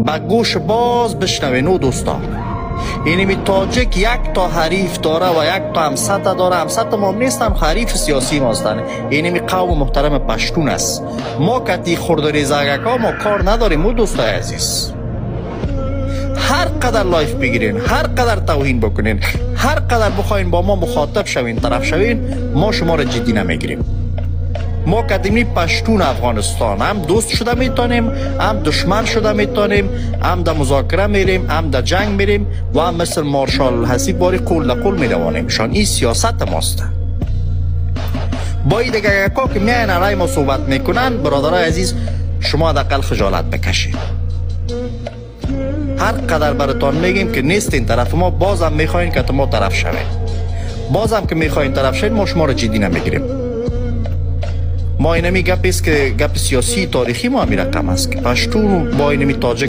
با گوش باز بشنوین او دوستا. اینمی تاجک یک تا حریف داره و یک تا همسط داره. همسط ما نیستن، حریف سیاسی ما هستن. اینمی قوم محترم پشتون است. ما کتی خردریزگکا ما کار نداریم او دوستای عزیز. هر قدر لایف بگیرین، هر قدر توهین بکنین، هر قدر بخواین با ما مخاطب شوین، طرف شوین، ما شما را جدی نمیگیریم. ما کدیمی پشتون افغانستان هم دوست شده میتونیم، هم دشمن شده میتونیم، هم در مذاکره میریم، هم در جنگ میریم و هم مثل مارشال حسیب باری قول در قول میروانیم. شان این سیاست ماست. با این دیگه که میاین علیه ما صحبت میکنن، برادرای عزیز شما حداقل خجالت بکشید. هر قدر براتون میگیم که نیستین طرف ما، بازم میخواین که ما طرف شوین. بازم که میخواین طرف شوین، ما شما رو جدی نمیگیریم. ما اینمی گپ است که گپ سیاسی تاریخی ما می رقم است که پشتون با اینمی تاجک